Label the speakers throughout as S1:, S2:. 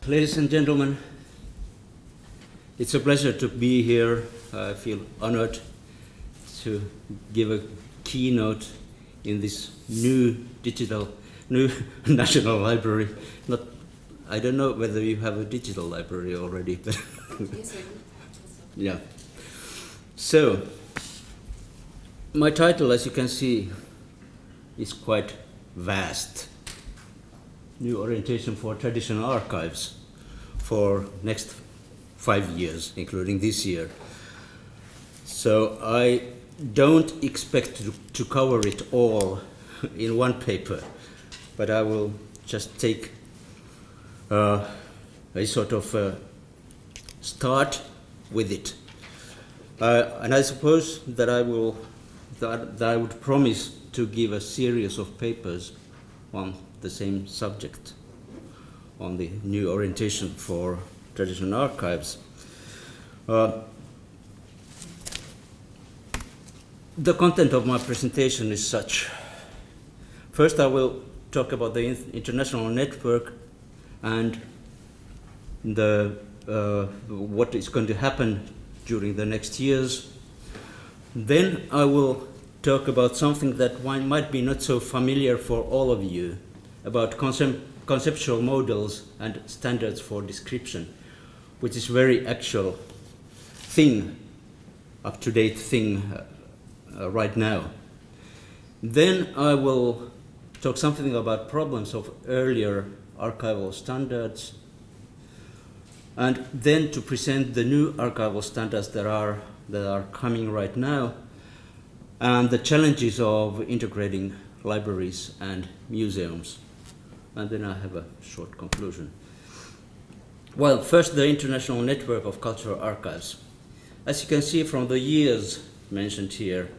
S1: Ladies and gentlemen, it's a pleasure to be here. I feel honored to give a keynote in this new national library. I don't know whether you have a digital library already, but
S2: Yes, I do.
S1: yeah. So, my title, as you can see, is quite vast. New orientation for traditional archives for next 5 years, including this year. So I don't expect to cover it all in one paper, but I will just take a sort of start with it. And I suppose that I would promise to give a series of papers on the same subject, on the new orientation for traditional archives. The content of my presentation is such. First, I will talk about the international network and what is going to happen during the next years. Then I will talk about something that might be not so familiar for all of you, about conceptual models and standards for description, which is very actual thing, up-to-date thing right now. Then I will talk something about problems of earlier archival standards, and then to present the new archival standards that are coming right now, and the challenges of integrating libraries and museums. And then I have a short conclusion. Well, first, the International Network of Cultural Archives. As you can see from the years mentioned here,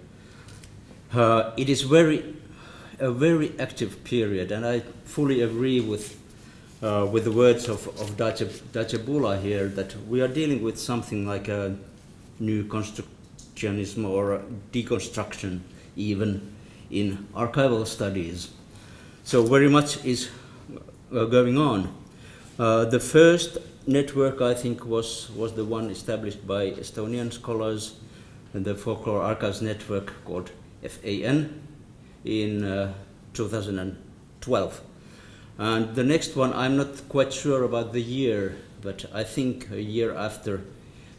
S1: it is a very active period, and I fully agree with the words of Dace Bula here, that we are dealing with something like a new constructionism or deconstruction even in archival studies. So very much is going on. The first network, I think, was the one established by Estonian scholars, and the Folklore Archives Network called FAN in 2012. And the next one, I'm not quite sure about the year, but I think a year after,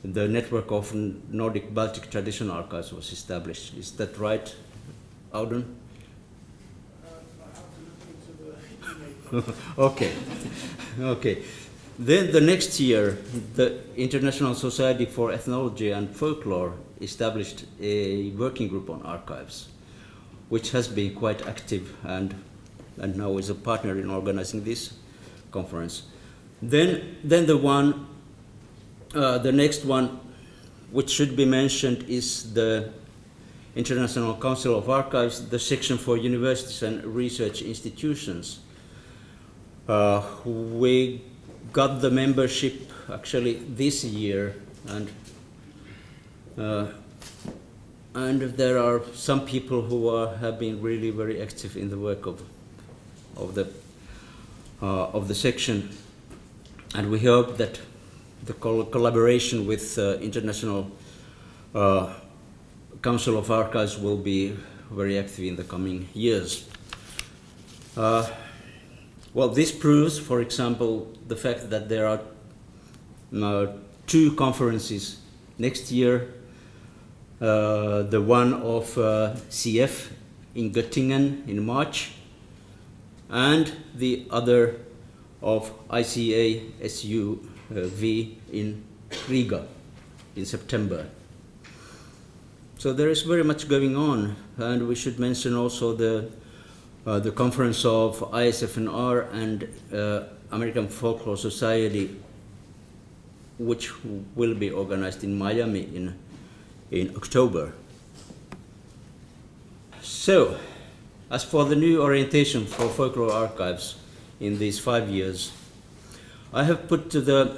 S1: the network of Nordic Baltic Traditional Archives was established. Is that right, Audun? Okay. Okay. Then the next year, the International Society for Ethnology and Folklore established a working group on archives, which has been quite active and now is a partner in organizing this conference. Then the next one, which should be mentioned, is the International Council of Archives, the section for universities and research institutions. We got the membership actually this year, and there are some people who have been really very active in the work of the section, and we hope that the collaboration with International Council of Archives will be very active in the coming years. Well, this proves, for example, the fact that there are 2 conferences next year. The one of CF in Göttingen in March, and the other of ICA SUV in Riga in September. So there is very much going on, and we should mention also the conference of ISFNR and American Folklore Society, which will be organized in Miami in October. So, as for the new orientation for folklore archives in these 5 years, I have put to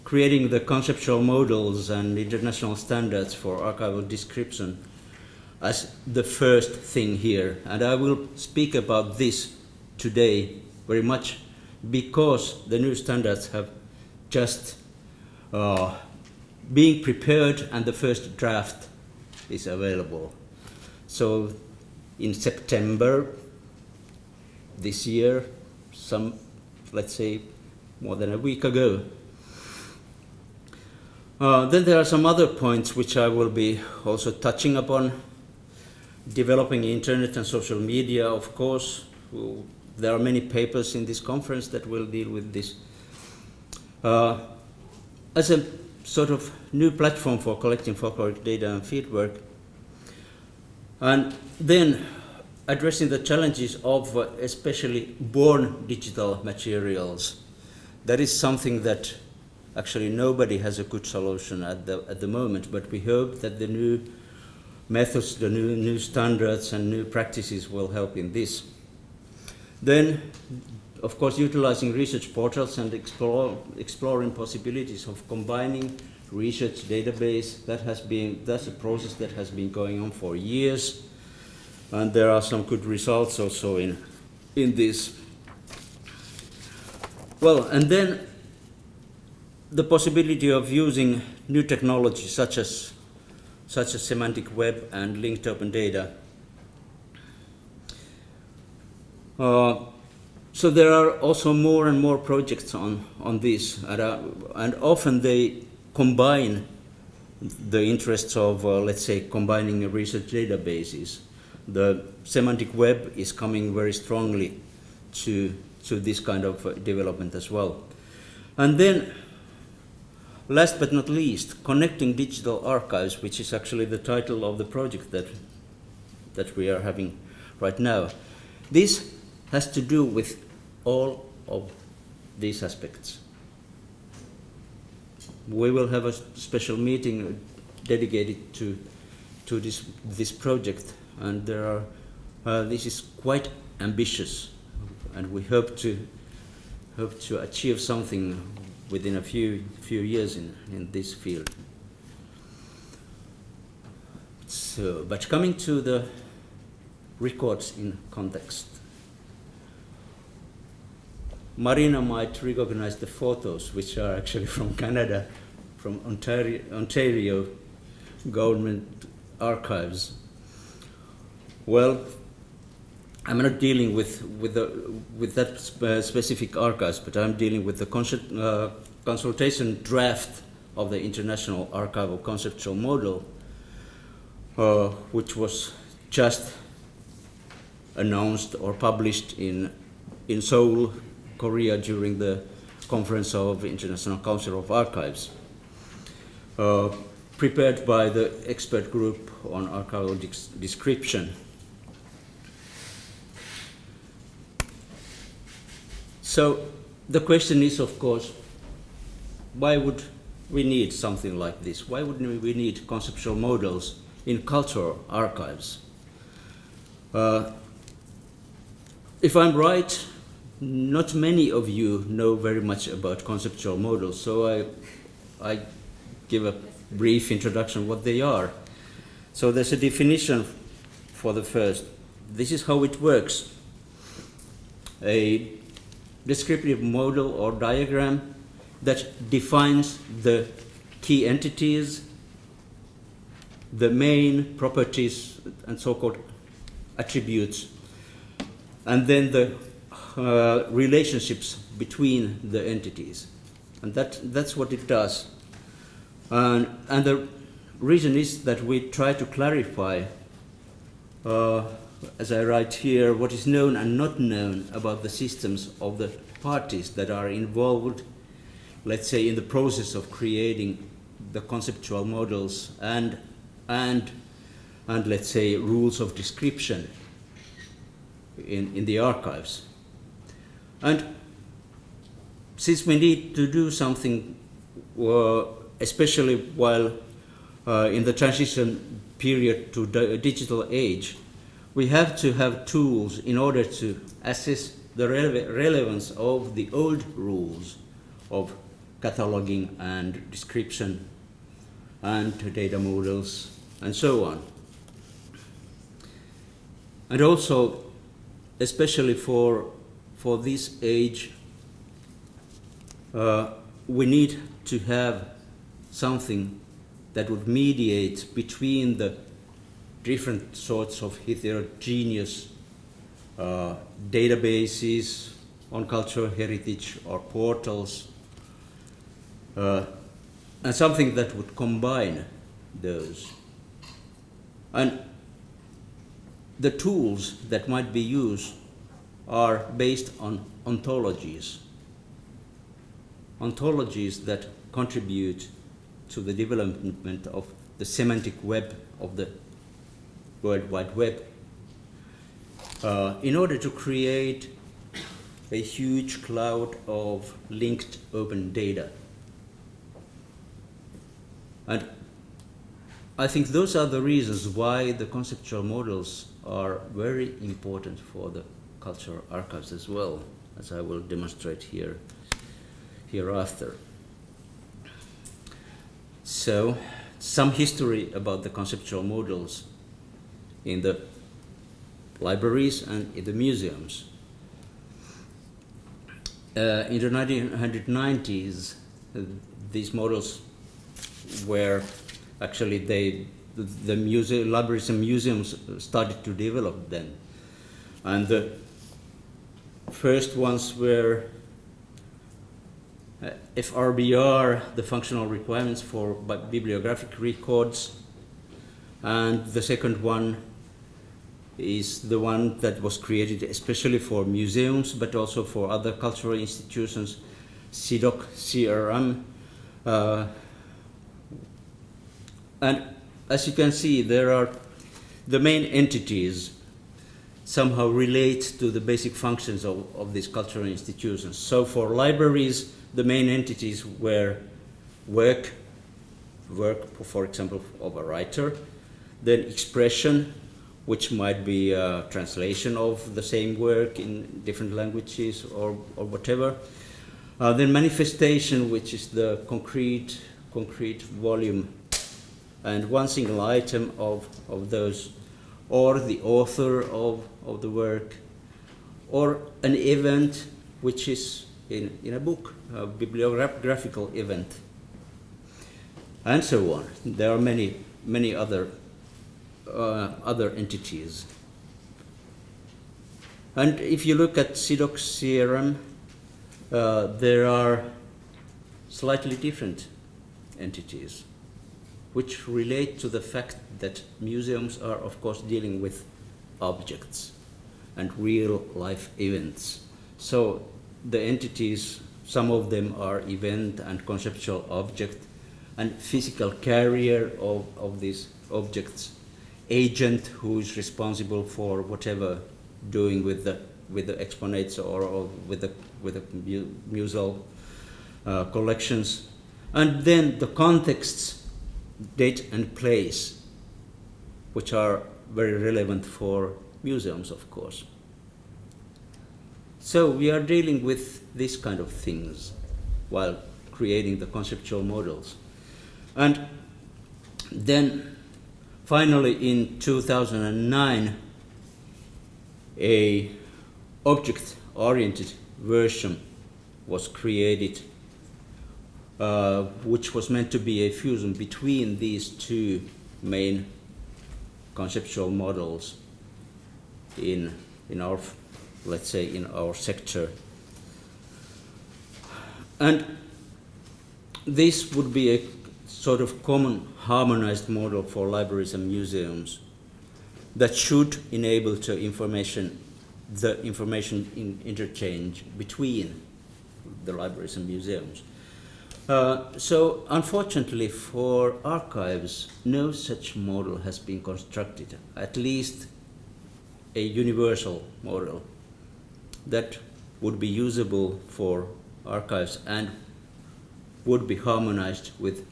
S1: creating the conceptual models and international standards for archival description as the first thing here, and I will speak about this today very much because the new standards have just being prepared and the first draft is available. So in September this year, let's say more than a week ago. Then there are some other points which I will be also touching upon. Developing internet and social media, of course. There are many papers in this conference that will deal with this. As a sort of new platform for collecting folkloric data and fieldwork. And then addressing the challenges of especially born digital materials. That is something that actually nobody has a good solution at the moment, but we hope that the new methods, the new standards and new practices will help in this. Then, of course, utilizing research portals and exploring possibilities of combining research database. That's a process that has been going on for years, and there are some good results also in this. Well, and then the possibility of using new technology such as semantic web and linked open data. So there are also more and more projects on this, and often they combine the interests of, let's say, combining research databases. The semantic web is coming very strongly to this kind of development as well. And then, last but not least, connecting digital archives, which is actually the title of the project that we are having right now. This has to do with all of these aspects. We will have a special meeting dedicated to this project, and this is quite ambitious, and we hope to achieve something within a few years in this field. So, but coming to the records in context. Marina might recognize the photos, which are actually from Canada, from Ontario government archives. Well, I'm not dealing with that specific archives, but I'm dealing with the consultation draft of the International Archival Conceptual Model, which was just announced or published in Seoul, Korea, during the conference of International Council of Archives, prepared by the expert group on archival description. So the question is, of course, why would we need something like this? Why would we need conceptual models in cultural archives? If I'm right, not many of you know very much about conceptual models, so I give a brief introduction what they are. So there's a definition for the first. This is how it works. A descriptive model or diagram that defines the key entities, the main properties and so-called attributes, and then the relationships between the entities. And that's what it does. And the reason is that we try to clarify, as I write here, what is known and not known about the systems of the parties that are involved, let's say, in the process of creating the conceptual models and let's say rules of description in the archives. And since we need to do something, especially while in the transition period to the digital age, we have to have tools in order to assess the relevance of the old rules of cataloging and description and data models and so on. And also, especially for this age, we need to have something that would mediate between the different sorts of heterogeneous databases on cultural heritage or portals, and something that would combine those. And the tools that might be used are based on ontologies. Ontologies that contribute to the development of the semantic web of the World Wide Web, in order to create a huge cloud of linked open data. And I think those are the reasons why the conceptual models are very important for the cultural archives as well, as I will demonstrate hereafter. So, some history about the conceptual models in the libraries and in the museums. In the 1990s, these models were actually the libraries and museums started to develop them. And the first ones were FRBR, the functional requirements for bibliographic records, and the second one is the one that was created especially for museums, but also for other cultural institutions, CDOC, CRM. And as you can see, there are the main entities somehow relate to the basic functions of these cultural institutions. So for libraries, the main entities were work, for example, of a writer, then expression, which might be a translation of the same work in different languages or whatever. Then manifestation, which is the concrete volume and one single item of those, or the author of the work, or an event which is in a book, a bibliographical event, and so on. There are many other entities. And if you look at CDOC CRM, there are slightly different entities which relate to the fact that museums are, of course, dealing with objects and real life events. So the entities, some of them are event and conceptual object and physical carrier of these objects, agent who is responsible for whatever doing with the exponates or with the museal collections, and then the contexts, date and place, which are very relevant for museums, of course. So we are dealing with these kind of things while creating the conceptual models. And then finally in 2009, a object-oriented version was created, which was meant to be a fusion between these two main conceptual models in our, let's say, in our sector. And this would be a sort of common harmonized model for libraries and museums that should enable the information interchange between the libraries and museums. So unfortunately for archives, no such model has been constructed, at least a universal model that would be usable for archives and would be harmonized with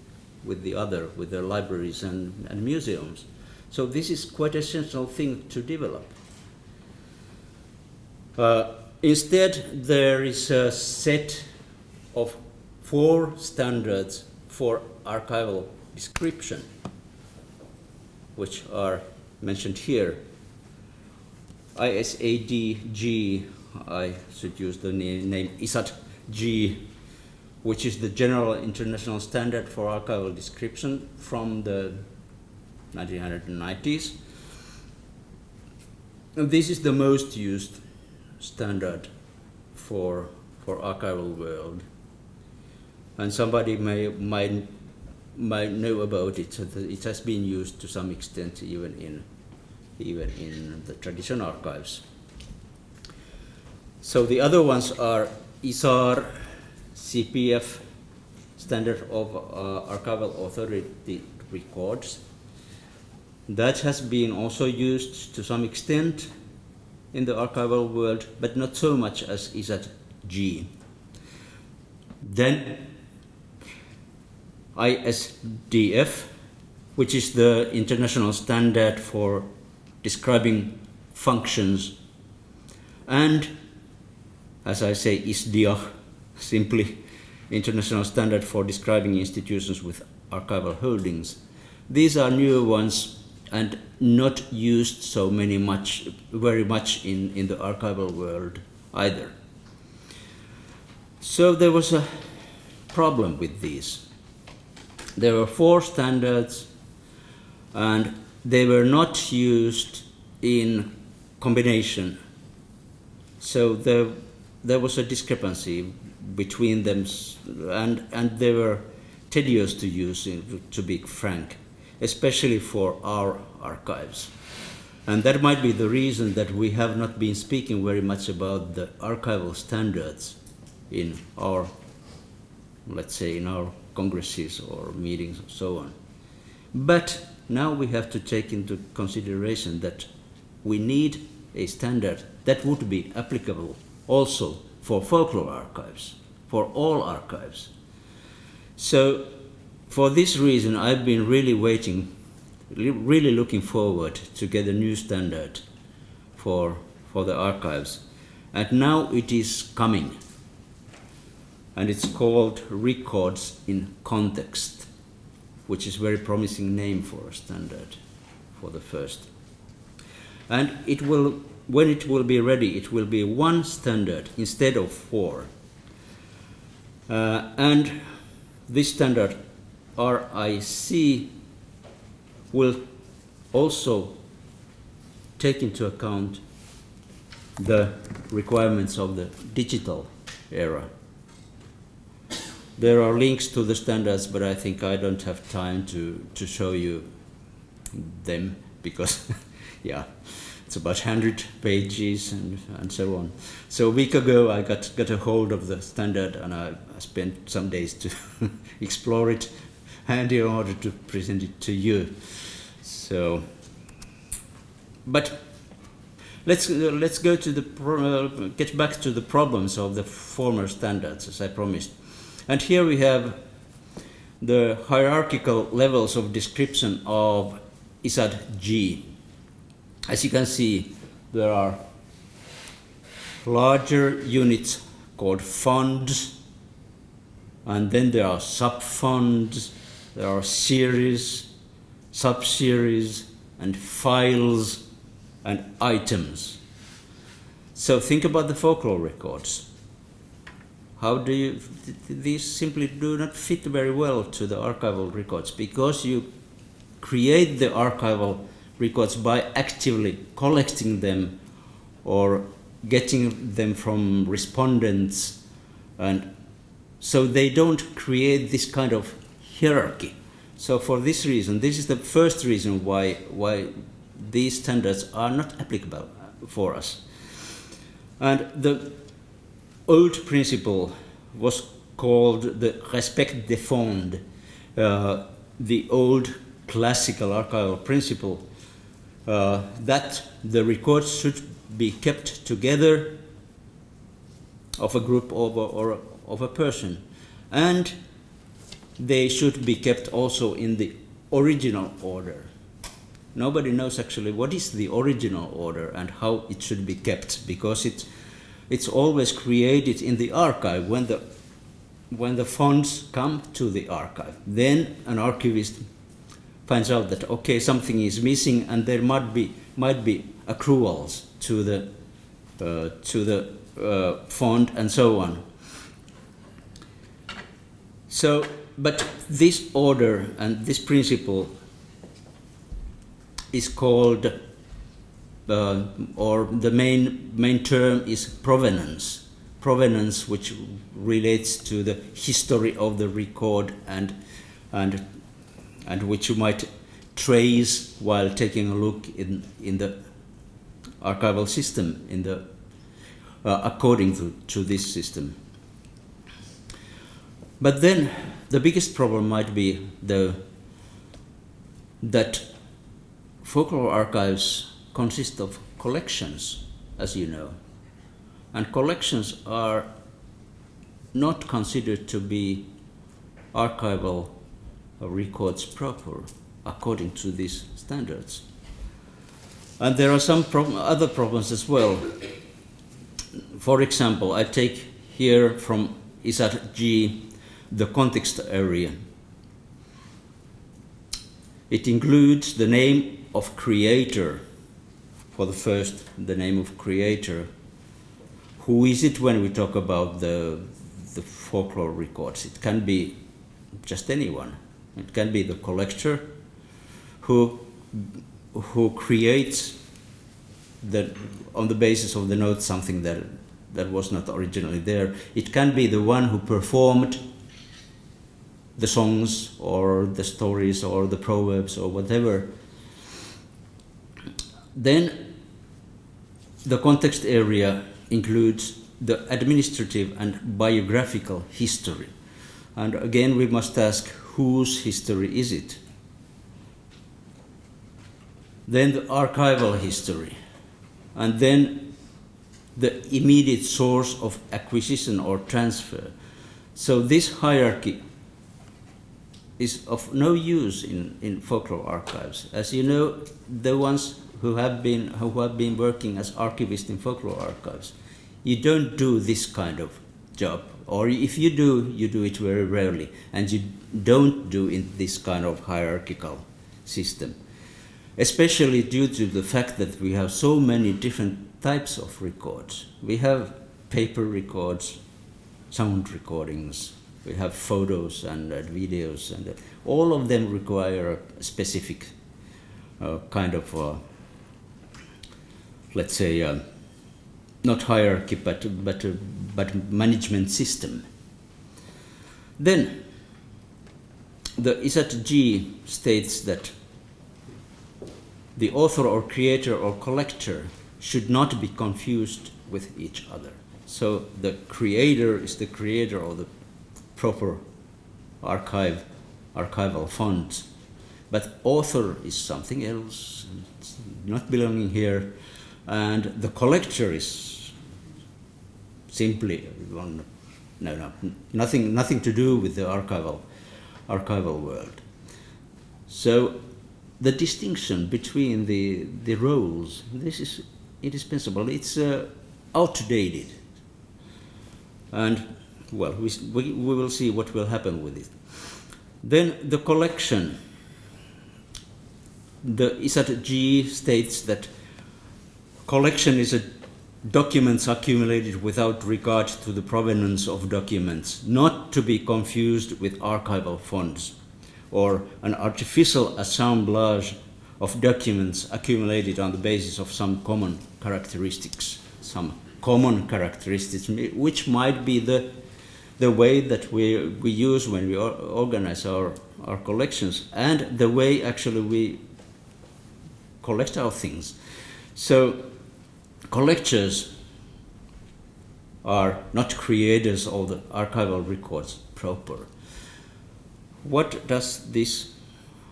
S1: the libraries and museums. So this is quite an essential thing to develop. Instead, there is a set of 4 standards for archival description, which are mentioned here. ISAD G, I should use the name ISAT G, which is the general international standard for archival description from the 1990s. And this is the most used standard for archival world. And somebody might know about it. It has been used to some extent even in the tradition archives. So the other ones are ISAR, CPF, Standard of Archival Authority Records. That has been also used to some extent in the archival world, but not so much as ISAT-G. Then ISDF, which is the international standard for describing functions, and, as I say, ISDIAH, simply international standard for describing institutions with archival holdings. These are newer ones and not used very much in the archival world either. So there was a problem with these. There were 4 standards, and they were not used in combination. So there was a discrepancy between them, and they were tedious to use, to be frank, especially for our archives. And that might be the reason that we have not been speaking very much about the archival standards in our, let's say, in our congresses or meetings and so on. But now we have to take into consideration that we need a standard that would be applicable also for folklore archives, for all archives. So for this reason, I've been really really looking forward to get a new standard for the archives. And now it is coming. And it's called Records in Context, which is a very promising name for a standard, for the first. And when it will be ready, it will be 1 standard instead of 4. And this standard, RIC, will also take into account the requirements of the digital era. There are links to the standards, but I think I don't have time to show you them because, yeah, it's about 100 pages and so on. So a week ago I got a hold of the standard, and I spent some days to explore it and in order to present it to you. So, but let's go to get back to the problems of the former standards, as I promised. And here we have the hierarchical levels of description of ISAT-G. As you can see, there are larger units called fonds, and then there are subfonds, there are series, subseries, and files, and items. So think about the folklore records. How do you, these simply do not fit very well to the archival records, because you create the archival records by actively collecting them or getting them from respondents, and so they don't create this kind of hierarchy. So for this reason, this is the first reason why these standards are not applicable for us. And the old principle was called the respect des fonds, the old classical archival principle that the records should be kept together of a group or of a person, and they should be kept also in the original order. Nobody knows actually what is the original order and how it should be kept, because it's always created in the archive when the fonts come to the archive. Then an archivist finds out that okay, something is missing, and there might be accruals to the font and so on. So, but this order and this principle is called, or the main term is provenance. Provenance, which relates to the history of the record and which you might trace while taking a look in the archival system, in the according to this system. But then the biggest problem might be that folklore archives consist of collections, as you know, and collections are not considered to be archival records proper according to these standards. And there are some other problems as well. For example, I take here from ISAT G the context area. It includes the name of creator. For the first, the name of creator. Who is it when we talk about the folklore records? It can be just anyone. It can be the collector who creates on the basis of the note something that was not originally there. It can be the one who performed the songs or the stories or the proverbs or whatever. Then the context area includes the administrative and biographical history. And again, we must ask, whose history is it? Then the archival history, and then the immediate source of acquisition or transfer. So this hierarchy is of no use in folklore archives. As you know, the ones who have been working as archivists in folklore archives, you don't do this kind of job, or if you do it very rarely, and you don't do in this kind of hierarchical system, especially due to the fact that we have so many different types of records. We have paper records, sound recordings, we have photos and videos, and all of them require a specific kind of, let's say, not hierarchy, but management system. Then the ISAT G states that the author or creator or collector should not be confused with each other. So the creator is the creator of the proper archival fonts, but author is something else, it's not belonging here, and the collector is simply nothing to do with the archival world. So the distinction between the roles, this is indispensable. It's outdated, and well, we will see what will happen with it. Then the collection. The ISAT G states that collection is a documents accumulated without regard to the provenance of documents, not to be confused with archival fonts, or an artificial assemblage of documents accumulated on the basis of some common characteristics, which might be the way that we use when we organize our collections, and the way actually we collect our things. So collectors are not creators of the archival records proper. What does this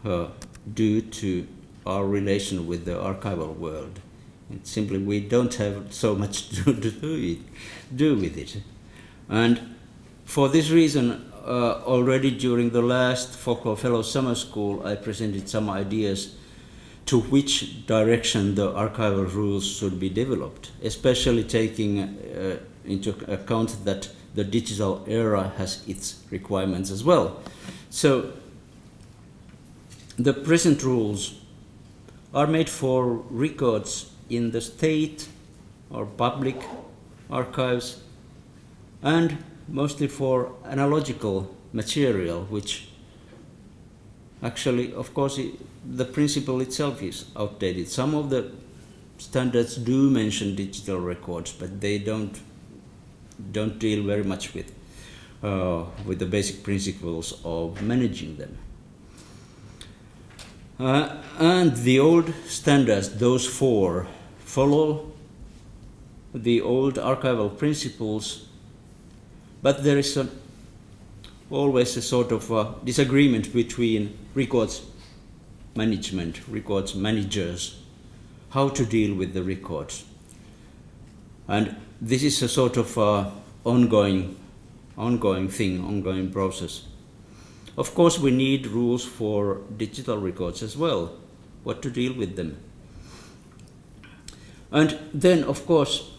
S1: do to our relation with the archival world? It's simply we don't have so much to do with it. And for this reason, already during the last Folklore Fellow Summer School, I presented some ideas to which direction the archival rules should be developed, especially taking into account that the digital era has its requirements as well. So the present rules are made for records in the state or public archives, and mostly for analogical material, which actually, of course, the principle itself is outdated. Some of the standards do mention digital records, but they don't deal very much with the basic principles of managing them. And the old standards, those four, follow the old archival principles, but there is always a sort of disagreement between records management, records managers, how to deal with the records. And this is a sort of ongoing thing, ongoing process. Of course, we need rules for digital records as well, what to deal with them. And then, of course,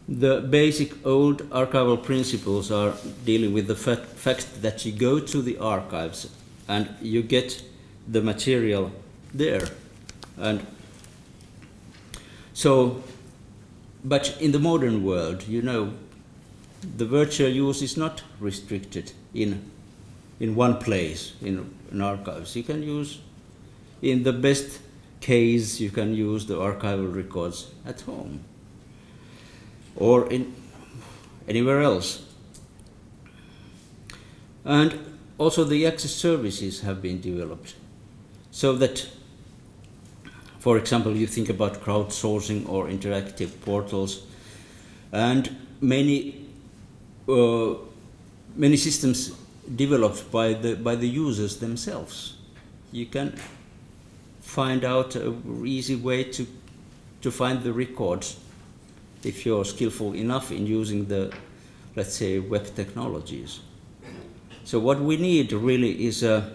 S1: the basic old archival principles are dealing with the fact that you go to the archives and you get the material there. And so, but in the modern world, you know, the virtual use is not restricted in one place, in archives. You can use, in the best case, you can use the archival records at home or in anywhere else. And also the access services have been developed so that, for example, you think about crowdsourcing or interactive portals, and many systems developed by the users themselves. You can find out an easy way to find the records if you're skillful enough in using the, let's say, web technologies. So what we need really is are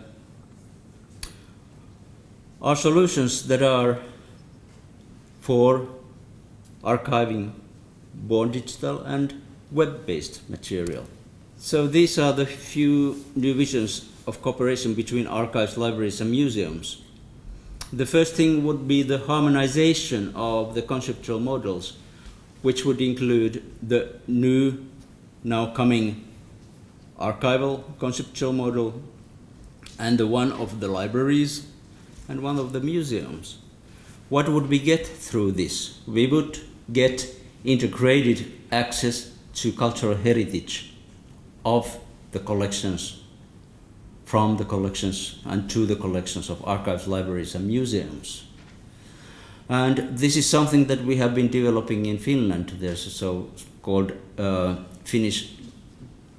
S1: solutions that are for archiving both digital and web-based material. So these are the few divisions of cooperation between archives, libraries, and museums. The first thing would be the harmonization of the conceptual models, which would include the new, now coming archival conceptual model, and the one of the libraries, and one of the museums. What would we get through this? We would get integrated access to cultural heritage of the collections, from the collections and to the collections of archives, libraries, and museums. And this is something that we have been developing in Finland. There's a so-called Finnish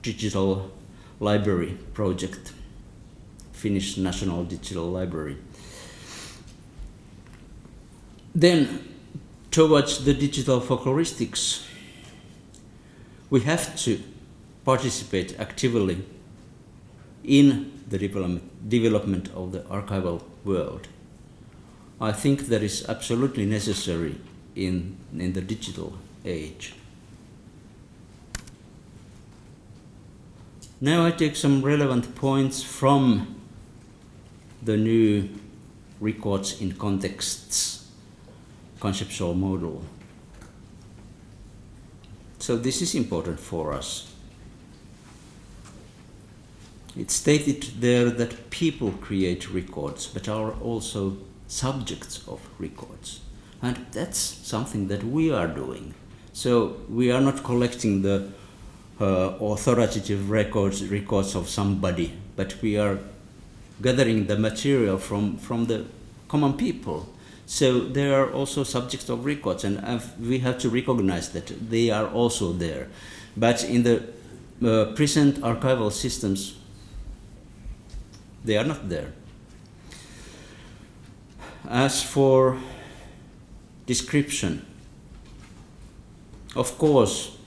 S1: Digital Library project, Finnish National Digital Library. Then, towards the digital folkloristics, we have to participate actively in the development of the archival world. I think that is absolutely necessary in the digital age. Now I take some relevant points from the new records in contexts conceptual model. So this is important for us. It's stated there that people create records, but are also subjects of records. And that's something that we are doing. So we are not collecting the authoritative records of somebody, but we are gathering the material from the common people. So they are also subjects of records, and we have to recognize that they are also there. But in the present archival systems, they are not there. As for description, of course,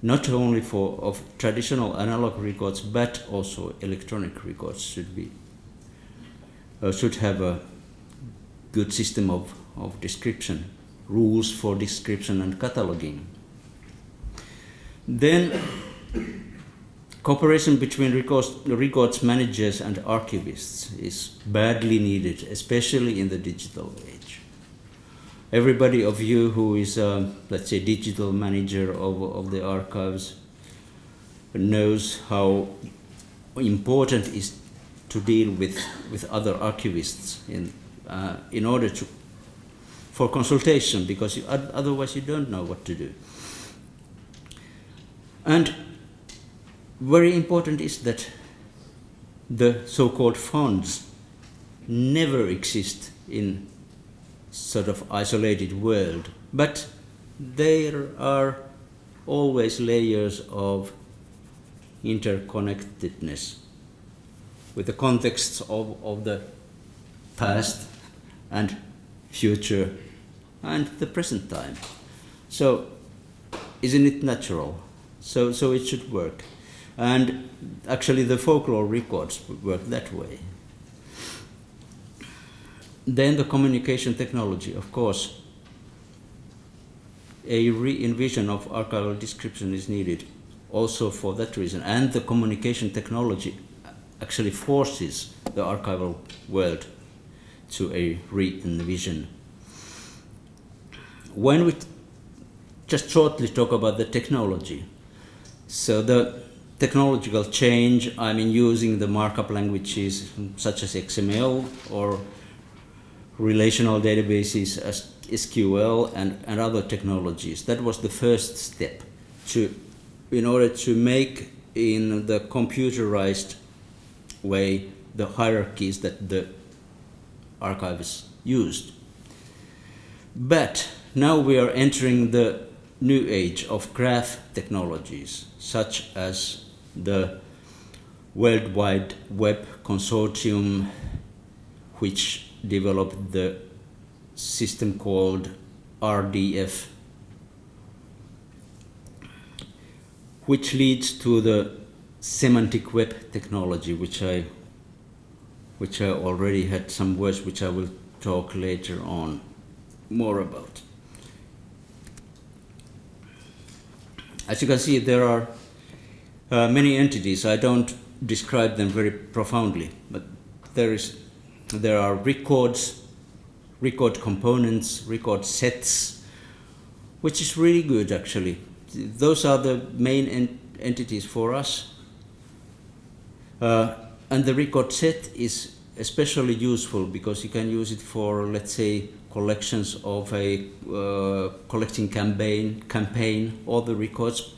S1: not only of traditional analog records, but also electronic records should have a good system of description, rules for description and cataloging. Then, cooperation between records managers and archivists is badly needed, especially in the digital age. Everybody of you who is, let's say, digital manager of the archives knows how important it is to deal with other archivists in order for consultation, because otherwise you don't know what to do. And very important is that the so-called fonts never exist in sort of isolated world, but there are always layers of interconnectedness with the contexts of the past and future and the present time. So isn't it natural? So it should work. And actually the folklore records work that way. Then the communication technology, of course. A re-envision of archival description is needed also for that reason. And the communication technology actually forces the archival world to a re-envision. When we just shortly talk about the technology, so the technological change, I mean using the markup languages such as XML or relational databases as SQL and other technologies. That was the first step in order to make in the computerized way the hierarchies that the archivists used. But now we are entering the new age of graph technologies, such as the World Wide Web Consortium, which developed the system called RDF, which leads to the semantic web technology, which I already had some words which I will talk later on more about. As you can see, there are many entities. I don't describe them very profoundly, but there are records, record components, record sets, which is really good actually. Those are the main entities for us. And the record set is especially useful because you can use it for, let's say, collections of a collecting campaign. All the records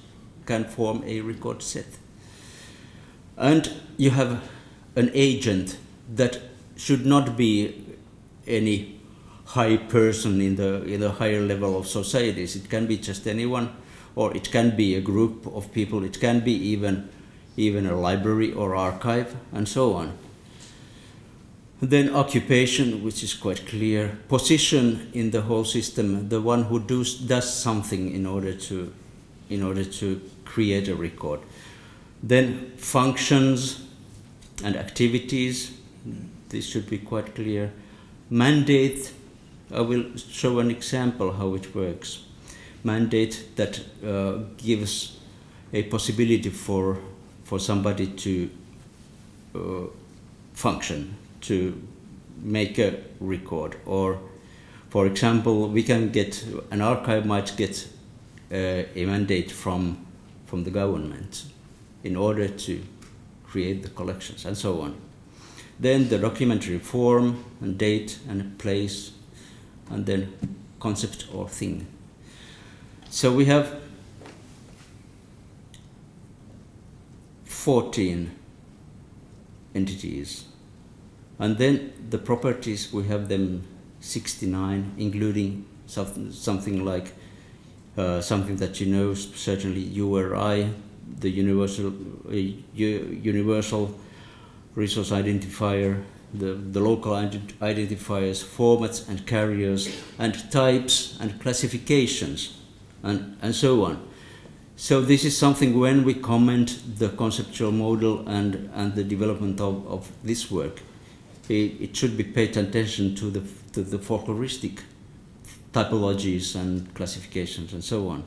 S1: can form a record set. And you have an agent that should not be any high person in the higher level of societies. It can be just anyone, or it can be a group of people. It can be even a library or archive, and so on. Then occupation, which is quite clear. Position in the whole system, the one who does something in order to create a record. Then functions and activities, this should be quite clear. Mandate, I will show an example how it works. Mandate that gives a possibility for somebody to function, to make a record. Or, for example, an archive might get a mandate from the government in order to create the collections, and so on. Then the documentary form and date and place, and then concept or thing. So we have 14 entities. And then the properties, we have them 69, including something like something that you know, certainly URI, the universal resource identifier, the local identifiers, formats and carriers, and types and classifications, and so on. So this is something when we comment the conceptual model and the development of this work, it should be paid attention to the folkloristic typologies and classifications and so on.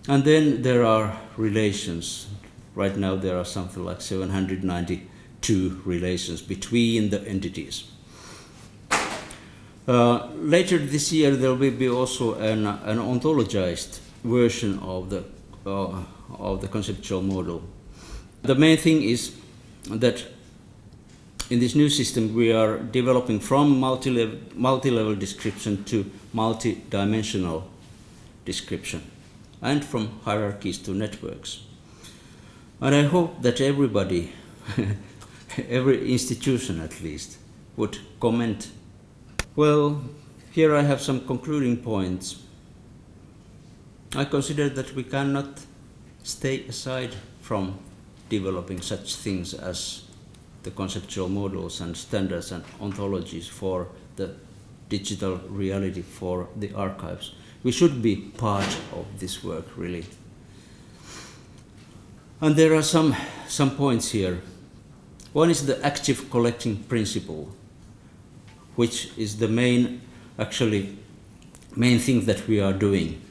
S1: And then there are relations. Right now there are something like 792 relations between the entities. Later this year there will be also an ontologized version of the conceptual model, The main thing is that in this new system we are developing from multi-level description to multi-dimensional description, and from hierarchies to networks. And I hope that everybody, every institution at least, would comment. Well, here I have some concluding points. I consider that we cannot stay aside from developing such things as the conceptual models and standards and ontologies for the digital reality for the archives. We should be part of this work, really. And there are some points here. One is the active collecting principle, which is the main thing that we are doing.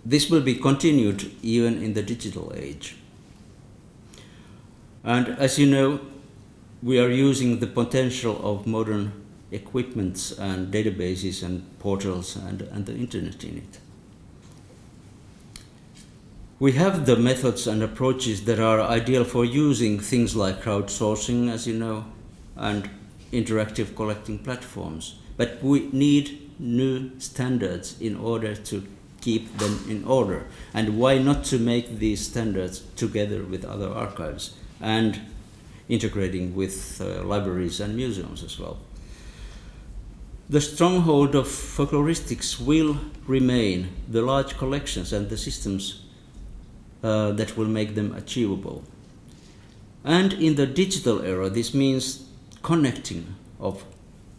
S1: This will be continued even in the digital age. And as you know, we are using the potential of modern equipments and databases and portals and the internet in it. We have the methods and approaches that are ideal for using things like crowdsourcing, as you know, and interactive collecting platforms. But we need new standards in order to keep them in order. And why not to make these standards together with other archives and integrating with libraries and museums as well. The stronghold of folkloristics will remain the large collections and the systems that will make them achievable. And in the digital era, this means connecting of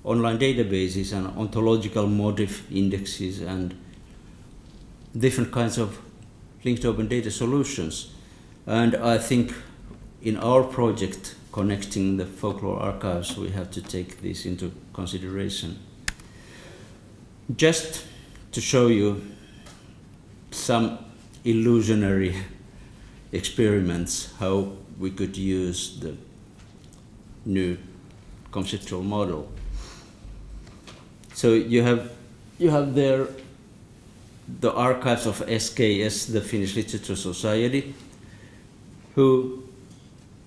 S1: online databases and ontological motif indexes and different kinds of linked open data solutions. And I think in our project, connecting the folklore archives, we have to take this into consideration. Just to show you some illusionary experiments how we could use the new conceptual model. So you have there the archives of SKS, the Finnish Literature Society, who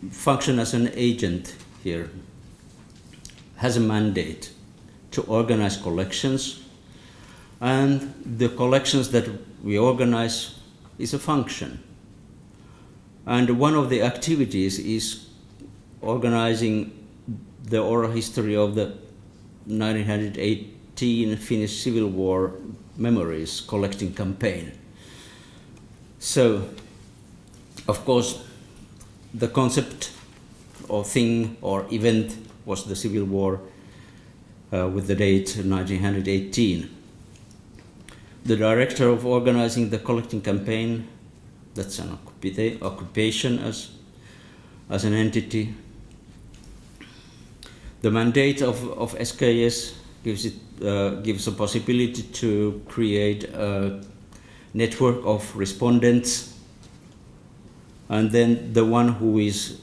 S1: function as an agent here, has a mandate to organize collections, and the collections that we organize is a function. And one of the activities is organizing the oral history of the 1918 Finnish Civil War memories collecting campaign. So, of course, the concept or thing or event was the Civil War with the date 1918. The director of organizing the collecting campaign, that's an occupation as an entity. The mandate of SKS gives a possibility to create a network of respondents, and then the one who is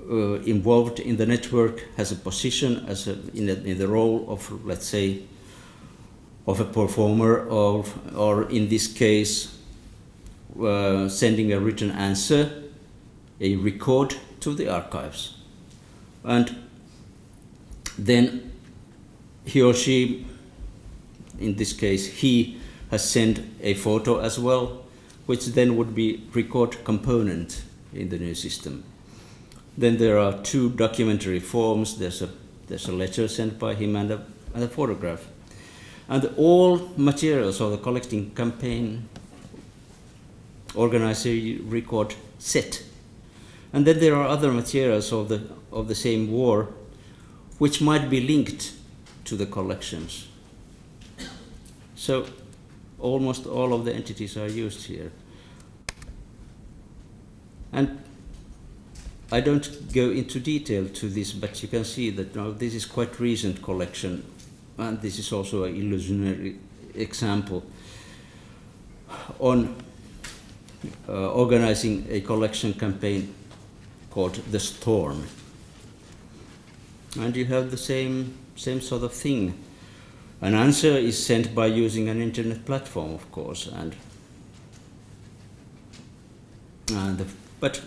S1: involved in the network has a position in the role of, let's say, of a performer, or in this case, sending a written answer, a record to the archives. And then he or she, in this case he, has sent a photo as well, which then would be record component in the new system. Then there are two documentary forms. There's a letter sent by him and a photograph. And all materials of the collecting campaign organize a record set. And then there are other materials of the same war which might be linked to the collections. So almost all of the entities are used here. And I don't go into detail to this, but you can see that this is quite recent collection, and this is also an illusionary example on organizing a collection campaign called The Storm. And you have the same sort of thing. An answer is sent by using an internet platform, of course, and But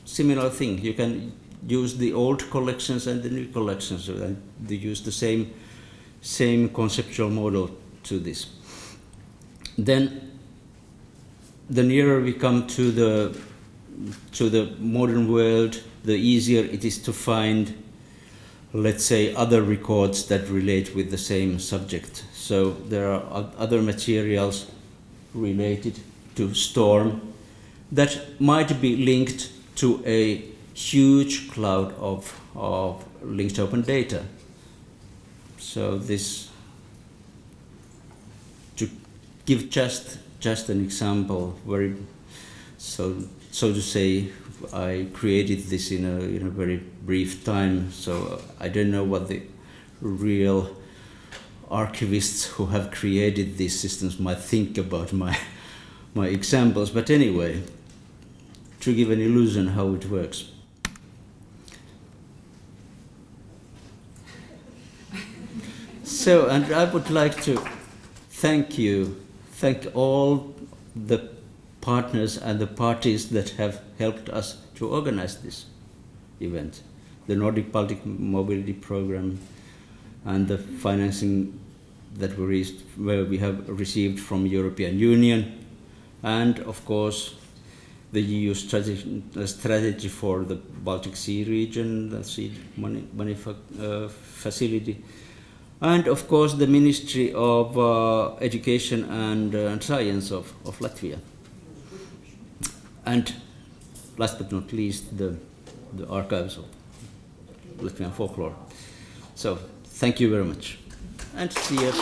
S1: similar thing, you can use the old collections and the new collections, and they use the same conceptual model to this. Then, the nearer we come to the modern world, the easier it is to find, let's say, other records that relate with the same subject. So there are other materials related to storm that might be linked to a huge cloud of linked open data. So this, to give just an example, so to say, I created this in a very brief time, so I don't know what the real archivists who have created these systems might think about my examples, but anyway, to give an illusion how it works. So, and I would like to thank all the partners and the parties that have helped us to organize this event. The Nordic Baltic Mobility Program and the financing that we have received from European Union, and of course the EU strategy for the Baltic Sea region, the seed money facility, and of course the Ministry of Education and Science of Latvia. And last but not least, the archives of Latvian folklore. So thank you very much, and see you.